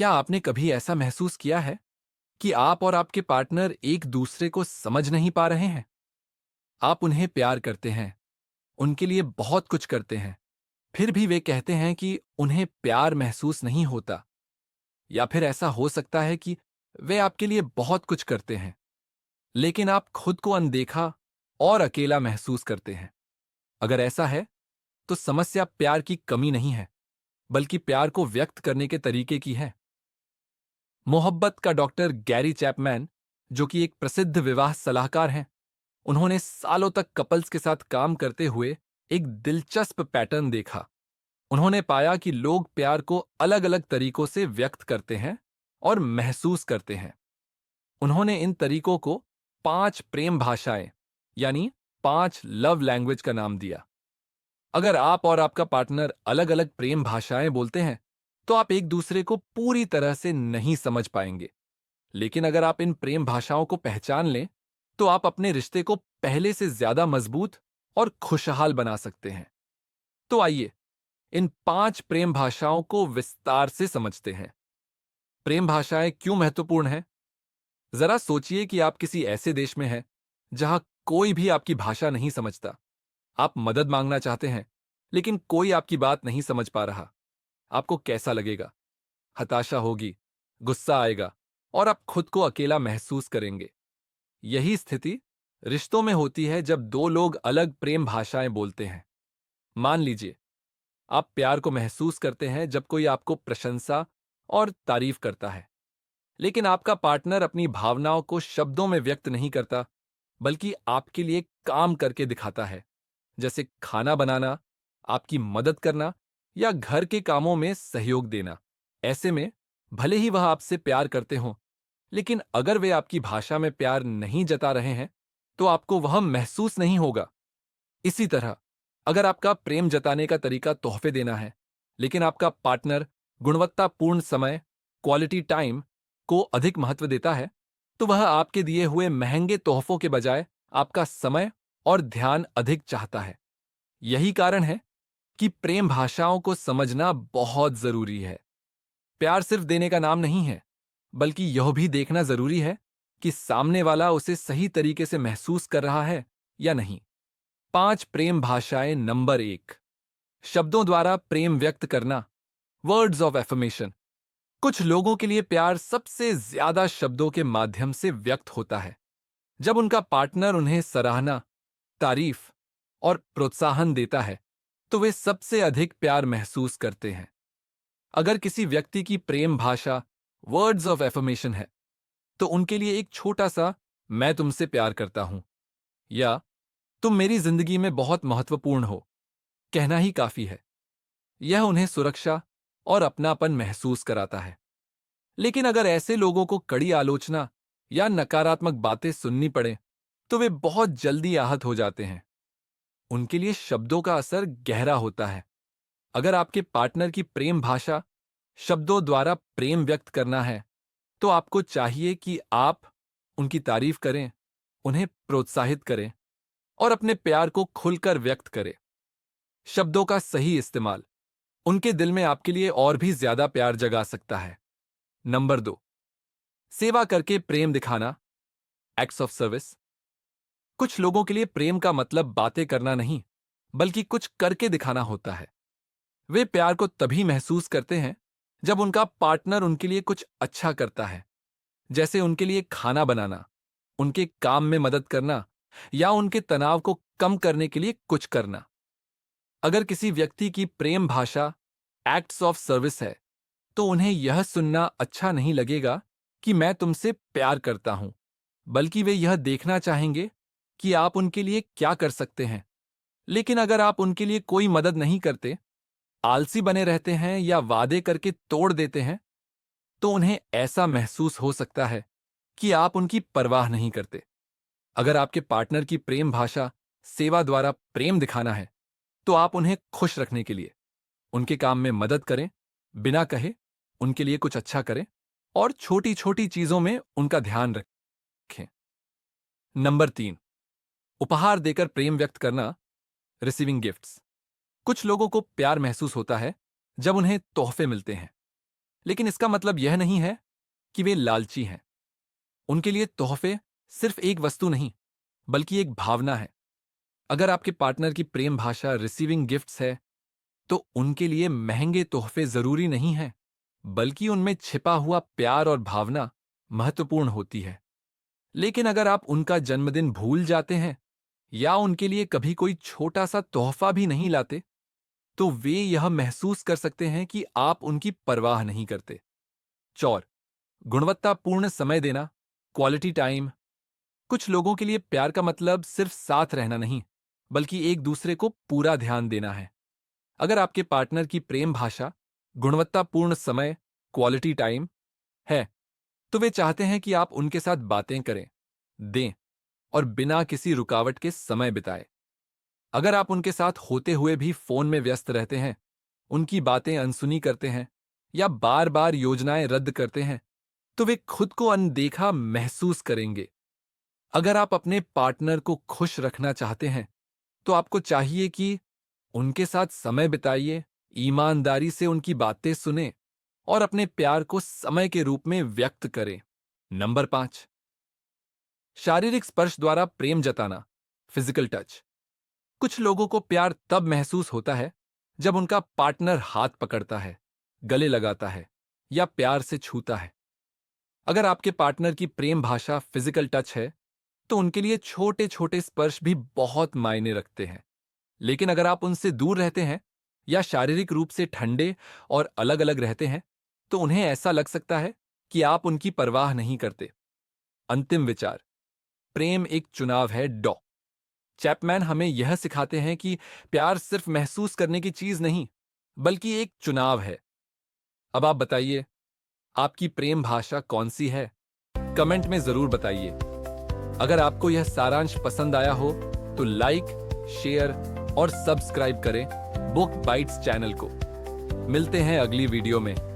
क्या आपने कभी ऐसा महसूस किया है कि आप और आपके पार्टनर एक दूसरे को समझ नहीं पा रहे हैं? आप उन्हें प्यार करते हैं, उनके लिए बहुत कुछ करते हैं, फिर भी वे कहते हैं कि उन्हें प्यार महसूस नहीं होता। या फिर ऐसा हो सकता है कि वे आपके लिए बहुत कुछ करते हैं, लेकिन आप खुद को अनदेखा और अकेला महसूस करते हैं। अगर ऐसा है, तो समस्या प्यार की कमी नहीं है, बल्कि प्यार को व्यक्त करने के तरीके की है। मोहब्बत का डॉक्टर गैरी चैपमैन, जो कि एक प्रसिद्ध विवाह सलाहकार हैं, उन्होंने सालों तक कपल्स के साथ काम करते हुए एक दिलचस्प पैटर्न देखा। उन्होंने पाया कि लोग प्यार को अलग अलग तरीकों से व्यक्त करते हैं और महसूस करते हैं। उन्होंने इन तरीकों को 5 प्रेम भाषाएं, यानी 5 लव लैंग्वेज का नाम दिया। अगर आप और आपका पार्टनर अलग अलग प्रेम भाषाएं बोलते हैं, तो आप एक दूसरे को पूरी तरह से नहीं समझ पाएंगे। लेकिन अगर आप इन प्रेम भाषाओं को पहचान लें, तो आप अपने रिश्ते को पहले से ज्यादा मजबूत और खुशहाल बना सकते हैं। तो आइए इन 5 प्रेम भाषाओं को विस्तार से समझते हैं। प्रेम भाषाएं क्यों महत्वपूर्ण हैं? जरा सोचिए कि आप किसी ऐसे देश में हैं जहां कोई भी आपकी भाषा नहीं समझता। आप मदद मांगना चाहते हैं, लेकिन कोई आपकी बात नहीं समझ पा रहा। आपको कैसा लगेगा? हताशा होगी, गुस्सा आएगा और आप खुद को अकेला महसूस करेंगे। यही स्थिति रिश्तों में होती है जब दो लोग अलग प्रेम भाषाएं बोलते हैं। मान लीजिए, आप प्यार को महसूस करते हैं जब कोई आपको प्रशंसा और तारीफ करता है, लेकिन आपका पार्टनर अपनी भावनाओं को शब्दों में व्यक्त नहीं करता, बल्कि आपके लिए काम करके दिखाता है, जैसे खाना बनाना, आपकी मदद करना या घर के कामों में सहयोग देना। ऐसे में भले ही वह आपसे प्यार करते हों, लेकिन अगर वे आपकी भाषा में प्यार नहीं जता रहे हैं, तो आपको वह महसूस नहीं होगा। इसी तरह, अगर आपका प्रेम जताने का तरीका तोहफे देना है, लेकिन आपका पार्टनर गुणवत्तापूर्ण समय, क्वालिटी टाइम को अधिक महत्व देता है, तो वह आपके दिए हुए महंगे तोहफों के बजाय आपका समय और ध्यान अधिक चाहता है। यही कारण है कि प्रेम भाषाओं को समझना बहुत जरूरी है। प्यार सिर्फ देने का नाम नहीं है, बल्कि यह भी देखना जरूरी है कि सामने वाला उसे सही तरीके से महसूस कर रहा है या नहीं। 5 प्रेम भाषाएं। नंबर 1, शब्दों द्वारा प्रेम व्यक्त करना, वर्ड्स ऑफ एफर्मेशन। कुछ लोगों के लिए प्यार सबसे ज्यादा शब्दों के माध्यम से व्यक्त होता है। जब उनका पार्टनर उन्हें सराहना, तारीफ और प्रोत्साहन देता है, तो वे सबसे अधिक प्यार महसूस करते हैं। अगर किसी व्यक्ति की प्रेम भाषा वर्ड्स ऑफ एफर्मेशन है, तो उनके लिए एक छोटा सा "मैं तुमसे प्यार करता हूं" या "तुम मेरी जिंदगी में बहुत महत्वपूर्ण हो" कहना ही काफी है। यह उन्हें सुरक्षा और अपनापन महसूस कराता है। लेकिन अगर ऐसे लोगों को कड़ी आलोचना या नकारात्मक बातें सुननी पड़े, तो वे बहुत जल्दी आहत हो जाते हैं। उनके लिए शब्दों का असर गहरा होता है। अगर आपके पार्टनर की प्रेम भाषा शब्दों द्वारा प्रेम व्यक्त करना है, तो आपको चाहिए कि आप उनकी तारीफ करें, उन्हें प्रोत्साहित करें और अपने प्यार को खुलकर व्यक्त करें। शब्दों का सही इस्तेमाल उनके दिल में आपके लिए और भी ज्यादा प्यार जगा सकता है। नंबर 2, सेवा करके प्रेम दिखाना, एक्ट्स ऑफ सर्विस। कुछ लोगों के लिए प्रेम का मतलब बातें करना नहीं, बल्कि कुछ करके दिखाना होता है। वे प्यार को तभी महसूस करते हैं जब उनका पार्टनर उनके लिए कुछ अच्छा करता है, जैसे उनके लिए खाना बनाना, उनके काम में मदद करना या उनके तनाव को कम करने के लिए कुछ करना। अगर किसी व्यक्ति की प्रेम भाषा एक्ट्स ऑफ सर्विस है, तो उन्हें यह सुनना अच्छा नहीं लगेगा कि मैं तुमसे प्यार करता हूं, बल्कि वे यह देखना चाहेंगे कि आप उनके लिए क्या कर सकते हैं। लेकिन अगर आप उनके लिए कोई मदद नहीं करते, आलसी बने रहते हैं या वादे करके तोड़ देते हैं, तो उन्हें ऐसा महसूस हो सकता है कि आप उनकी परवाह नहीं करते। अगर आपके पार्टनर की प्रेम भाषा सेवा द्वारा प्रेम दिखाना है, तो आप उन्हें खुश रखने के लिए उनके काम में मदद करें, बिना कहे उनके लिए कुछ अच्छा करें और छोटी छोटी चीजों में उनका ध्यान रखें। नंबर 3, उपहार देकर प्रेम व्यक्त करना, रिसीविंग गिफ्ट्स। कुछ लोगों को प्यार महसूस होता है जब उन्हें तोहफे मिलते हैं। लेकिन इसका मतलब यह नहीं है कि वे लालची हैं। उनके लिए तोहफे सिर्फ एक वस्तु नहीं, बल्कि एक भावना है। अगर आपके पार्टनर की प्रेम भाषा रिसीविंग गिफ्ट्स है, तो उनके लिए महंगे तोहफे जरूरी नहीं हैं, बल्कि उनमें छिपा हुआ प्यार और भावना महत्वपूर्ण होती है। लेकिन अगर आप उनका जन्मदिन भूल जाते हैं या उनके लिए कभी कोई छोटा सा तोहफा भी नहीं लाते, तो वे यह महसूस कर सकते हैं कि आप उनकी परवाह नहीं करते। 4. गुणवत्तापूर्ण समय देना, क्वालिटी टाइम। कुछ लोगों के लिए प्यार का मतलब सिर्फ साथ रहना नहीं, बल्कि एक दूसरे को पूरा ध्यान देना है। अगर आपके पार्टनर की प्रेम भाषा गुणवत्तापूर्ण समय, क्वालिटी टाइम है, तो वे चाहते हैं कि आप उनके साथ बातें करें, दें और बिना किसी रुकावट के समय बिताएं। अगर आप उनके साथ होते हुए भी फोन में व्यस्त रहते हैं, उनकी बातें अनसुनी करते हैं या बार बार योजनाएं रद्द करते हैं, तो वे खुद को अनदेखा महसूस करेंगे। अगर आप अपने पार्टनर को खुश रखना चाहते हैं, तो आपको चाहिए कि उनके साथ समय बिताइए, ईमानदारी से उनकी बातें सुने और अपने प्यार को समय के रूप में व्यक्त करें। नंबर 5. शारीरिक स्पर्श द्वारा प्रेम जताना, फिजिकल टच। कुछ लोगों को प्यार तब महसूस होता है जब उनका पार्टनर हाथ पकड़ता है, गले लगाता है या प्यार से छूता है। अगर आपके पार्टनर की प्रेम भाषा फिजिकल टच है, तो उनके लिए छोटे छोटे स्पर्श भी बहुत मायने रखते हैं। लेकिन अगर आप उनसे दूर रहते हैं या शारीरिक रूप से ठंडे और अलग अलग रहते हैं, तो उन्हें ऐसा लग सकता है कि आप उनकी परवाह नहीं करते। अंतिम विचार, प्रेम एक चुनाव है। डॉ चैपमैन हमें यह सिखाते हैं कि प्यार सिर्फ महसूस करने की चीज नहीं, बल्कि एक चुनाव है। अब आप बताइए, आपकी प्रेम भाषा कौन सी है? कमेंट में जरूर बताइए। अगर आपको यह सारांश पसंद आया हो तो लाइक, शेयर और सब्सक्राइब करें बुक बाइट्स चैनल को। मिलते हैं अगली वीडियो में।